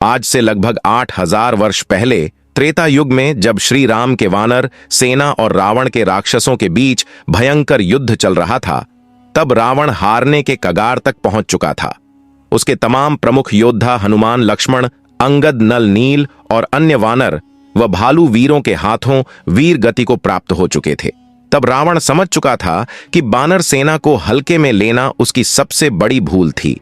आज से लगभग 8000 वर्ष पहले त्रेता युग में जब श्री राम के वानर सेना और रावण के राक्षसों के बीच भयंकर युद्ध चल रहा था, तब रावण हारने के कगार तक पहुंच चुका था। उसके तमाम प्रमुख योद्धा हनुमान, लक्ष्मण, अंगद, नल, नील और अन्य वानर व भालू वीरों के हाथों वीर गति को प्राप्त हो चुके थे। तब रावण समझ चुका था कि वानर सेना को हल्के में लेना उसकी सबसे बड़ी भूल थी।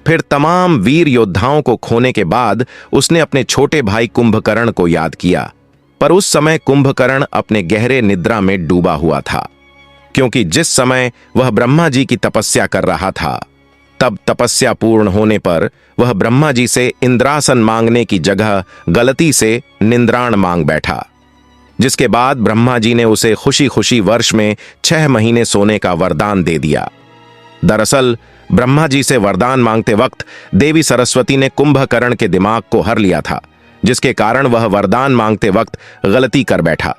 फिर तमाम वीर योद्धाओं को खोने के बाद उसने अपने छोटे भाई कुंभकर्ण को याद किया, पर उस समय कुंभकर्ण अपने गहरे निद्रा में डूबा हुआ था, क्योंकि जिस समय वह ब्रह्मा जी की तपस्या कर रहा था, तब तपस्या पूर्ण होने पर वह ब्रह्मा जी से इंद्रासन मांगने की जगह गलती से निंद्राण मांग बैठा, जिसके बाद ब्रह्मा जी ने उसे खुशी खुशी वर्ष में 6 महीने सोने का वरदान दे दिया। दरअसल ब्रह्मा जी से वरदान मांगते वक्त देवी सरस्वती ने कुंभकर्ण के दिमाग को हर लिया था, जिसके कारण वह वरदान मांगते वक्त गलती कर बैठा।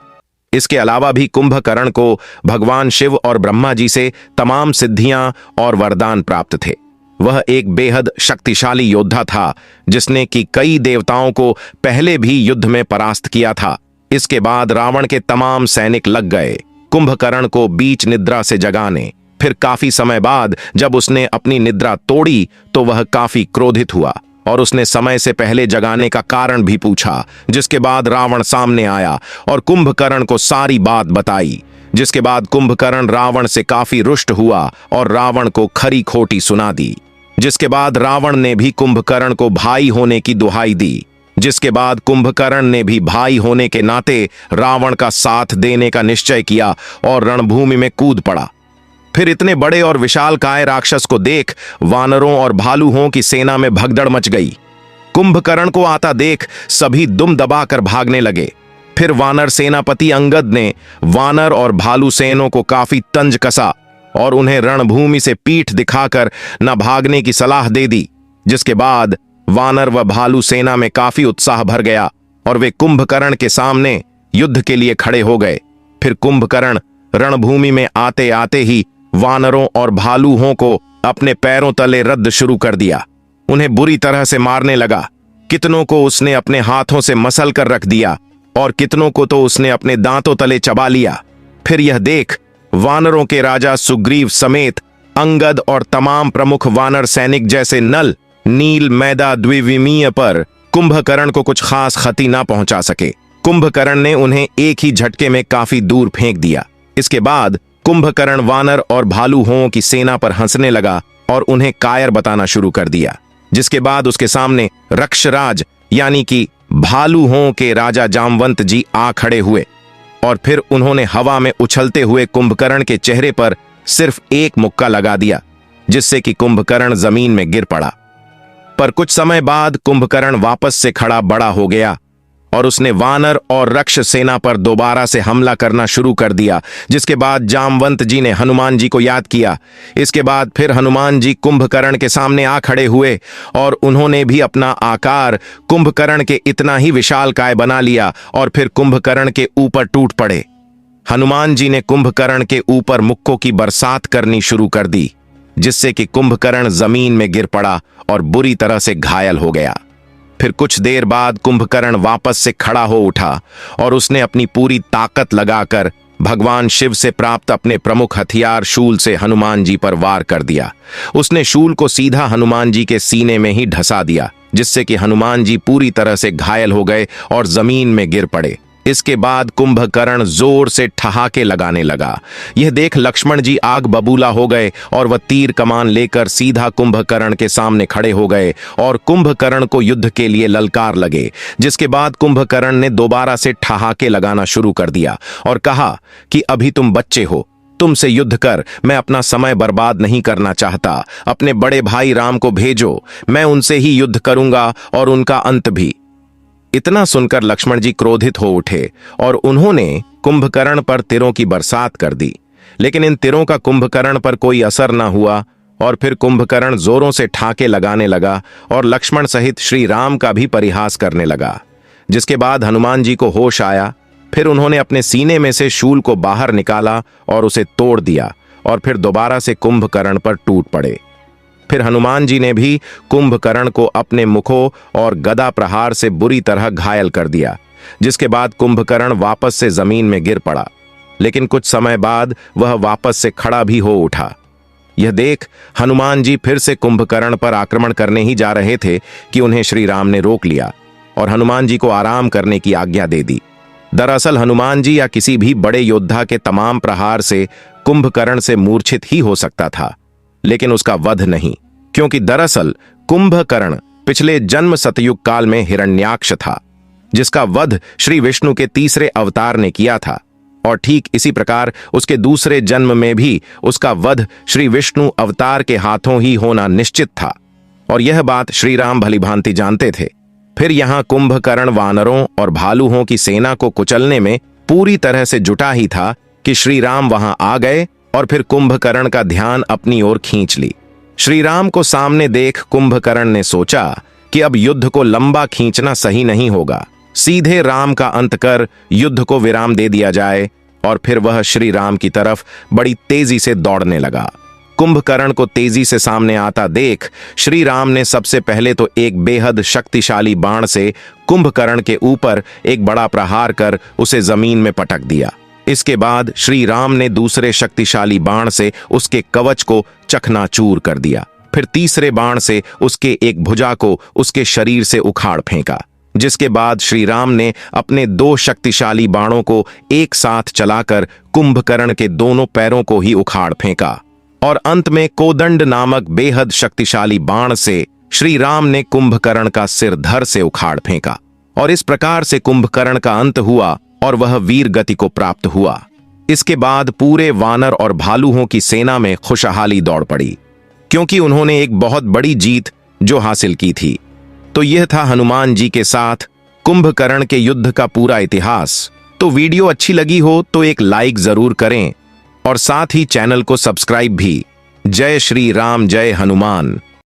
इसके अलावा भी कुंभकर्ण को भगवान शिव और ब्रह्मा जी से तमाम सिद्धियां और वरदान प्राप्त थे। वह एक बेहद शक्तिशाली योद्धा था, जिसने कि कई देवताओं को पहले भी युद्ध में परास्त किया था। इसके बाद रावण के तमाम सैनिक लग गए कुंभकर्ण को बीच निद्रा से जगाने। फिर काफी समय बाद जब उसने अपनी निद्रा तोड़ी तो वह काफी क्रोधित हुआ और उसने समय से पहले जगाने का कारण भी पूछा, जिसके बाद रावण सामने आया और कुंभकर्ण को सारी बात बताई। जिसके बाद कुंभकर्ण रावण से काफी रुष्ट हुआ और रावण को खरी खोटी सुना दी। जिसके बाद रावण ने भी कुंभकर्ण को भाई होने की दुहाई दी। जिसके बाद कुंभकर्ण ने भी भाई होने के नाते रावण का साथ देने का निश्चय किया और रणभूमि में कूद पड़ा। फिर इतने बड़े और विशालकाय राक्षस को देख वानरों और भालुओं की सेना में भगदड़ मच गई। कुंभकर्ण को आता देख सभी दुम दबाकर भागने लगे। फिर वानर सेनापति अंगद ने वानर और भालू सेनों को काफी तंज कसा और उन्हें रणभूमि से पीठ दिखाकर न भागने की सलाह दे दी। जिसके बाद वानर व भालू सेना में काफी उत्साह भर गया और वे कुंभकर्ण के सामने युद्ध के लिए खड़े हो गए। फिर कुंभकर्ण रणभूमि में आते आते ही वानरों और भालुओं को अपने पैरों तले रद्द शुरू कर दिया। उन्हें बुरी तरह से मारने लगा। कितनों को उसने अपने हाथों से मसल कर रख दिया और कितनों को तो उसने अपने दांतों तले चबा लिया। फिर यह देख वानरों के राजा सुग्रीव समेत अंगद और तमाम प्रमुख वानर सैनिक जैसे नल, नील, मैदा, द्विविमीय पर कुंभकर्ण को कुछ खास क्षति ना पहुंचा सके। कुंभकर्ण ने उन्हें एक ही झटके में काफी दूर फेंक दिया। इसके बाद कुंभकर्ण वानर और भालुओं की सेना पर हंसने लगा और उन्हें कायर बताना शुरू कर दिया। जिसके बाद उसके सामने रक्षराज यानी कि भालुओं के राजा जामवंत जी आ खड़े हुए और फिर उन्होंने हवा में उछलते हुए कुंभकर्ण के चेहरे पर सिर्फ एक मुक्का लगा दिया, जिससे कि कुंभकर्ण जमीन में गिर पड़ा। पर कुछ समय बाद कुंभकर्ण वापस से खड़ा बड़ा हो गया और उसने वानर और रक्ष सेना पर दोबारा से हमला करना शुरू कर दिया। जिसके बाद जामवंत जी ने हनुमान जी को याद किया। इसके बाद फिर हनुमान जी कुंभकर्ण के सामने आ खड़े हुए और उन्होंने भी अपना आकार कुंभकर्ण के इतना ही विशालकाय बना लिया और फिर कुंभकर्ण के ऊपर टूट पड़े। हनुमान जी ने कुंभकर्ण के ऊपर मुक्कों की बरसात करनी शुरू कर दी, जिससे कि कुंभकर्ण जमीन में गिर पड़ा और बुरी तरह से घायल हो गया। फिर कुछ देर बाद कुंभकर्ण वापस से खड़ा हो उठा और उसने अपनी पूरी ताकत लगाकर भगवान शिव से प्राप्त अपने प्रमुख हथियार शूल से हनुमान जी पर वार कर दिया। उसने शूल को सीधा हनुमान जी के सीने में ही ढसा दिया, जिससे कि हनुमान जी पूरी तरह से घायल हो गए और जमीन में गिर पड़े। इसके बाद कुंभकर्ण जोर से ठहाके लगाने लगा। यह देख लक्ष्मण जी आग बबूला हो गए और वह तीर कमान लेकर सीधा कुंभकर्ण के सामने खड़े हो गए और कुंभकर्ण को युद्ध के लिए ललकार लगे। जिसके बाद कुंभकर्ण ने दोबारा से ठहाके लगाना शुरू कर दिया और कहा कि अभी तुम बच्चे हो, तुमसे युद्ध कर, मैं अपना समय बर्बाद नहीं करना चाहता। अपने बड़े भाई राम को भेजो, मैं उनसे ही युद्ध करूंगा और उनका अंत भी। इतना सुनकर लक्ष्मण जी क्रोधित हो उठे और उन्होंने कुंभकर्ण पर तीरों की बरसात कर दी। लेकिन इन तीरों का कुंभकर्ण पर कोई असर न हुआ और फिर कुंभकर्ण जोरों से ठाके लगाने लगा और लक्ष्मण सहित श्री राम का भी परिहास करने लगा। जिसके बाद हनुमान जी को होश आया। फिर उन्होंने अपने सीने में से शूल को बाहर निकाला और उसे तोड़ दिया और फिर दोबारा से कुंभकर्ण पर टूट पड़े। फिर हनुमान जी ने भी कुंभकर्ण को अपने मुखों और गदा प्रहार से बुरी तरह घायल कर दिया, जिसके बाद कुंभकर्ण वापस से जमीन में गिर पड़ा। लेकिन कुछ समय बाद वह वापस से खड़ा भी हो उठा। यह देख हनुमान जी फिर से कुंभकर्ण पर आक्रमण करने ही जा रहे थे कि उन्हें श्री राम ने रोक लिया और हनुमान जी को आराम करने की आज्ञा दे दी। दरअसल हनुमान जी या किसी भी बड़े योद्धा के तमाम प्रहार से कुंभकर्ण से मूर्छित ही हो सकता था, लेकिन उसका वध नहीं, क्योंकि दरअसल कुंभकर्ण पिछले जन्म सतयुग काल में हिरण्याक्ष था, जिसका वध श्री विष्णु के तीसरे अवतार ने किया था। और ठीक इसी प्रकार उसके दूसरे जन्म में भी उसका वध श्री विष्णु अवतार के हाथों ही होना निश्चित था, और यह बात श्री राम भलीभांति जानते थे। फिर यहां कुंभकर्ण वानरों और भालुओं की सेना को कुचलने में पूरी तरह से जुटा ही था कि श्री राम वहां आ गए और फिर कुंभकर्ण का ध्यान अपनी ओर खींच ली। श्री राम को सामने देख कुंभकर्ण ने सोचा कि अब युद्ध को लंबा खींचना सही नहीं होगा, सीधे राम का अंत कर युद्ध को विराम दे दिया जाए। और फिर वह श्री राम की तरफ बड़ी तेजी से दौड़ने लगा। कुंभकर्ण को तेजी से सामने आता देख श्री राम ने सबसे पहले तो एक बेहद शक्तिशाली बाण से कुंभकर्ण के ऊपर एक बड़ा प्रहार कर उसे जमीन में पटक दिया। इसके बाद श्री राम ने दूसरे शक्तिशाली बाण से उसके कवच को चकनाचूर कर दिया। फिर तीसरे बाण से उसके एक भुजा को उसके शरीर से उखाड़ फेंका, जिसके बाद श्री राम ने अपने दो शक्तिशाली बाणों को एक साथ चलाकर कुंभकर्ण के दोनों पैरों को ही उखाड़ फेंका। और अंत में कोदंड नामक बेहद शक्तिशाली बाण से श्री राम ने कुंभकर्ण का सिर धड़ से उखाड़ फेंका। और इस प्रकार से कुंभकर्ण का अंत हुआ और वह वीर गति को प्राप्त हुआ। इसके बाद पूरे वानर और भालुओं की सेना में खुशहाली दौड़ पड़ी, क्योंकि उन्होंने एक बहुत बड़ी जीत जो हासिल की थी। तो यह था हनुमान जी के साथ कुंभकर्ण के युद्ध का पूरा इतिहास। तो वीडियो अच्छी लगी हो तो एक लाइक जरूर करें और साथ ही चैनल को सब्सक्राइब भी। जय श्री राम, जय हनुमान।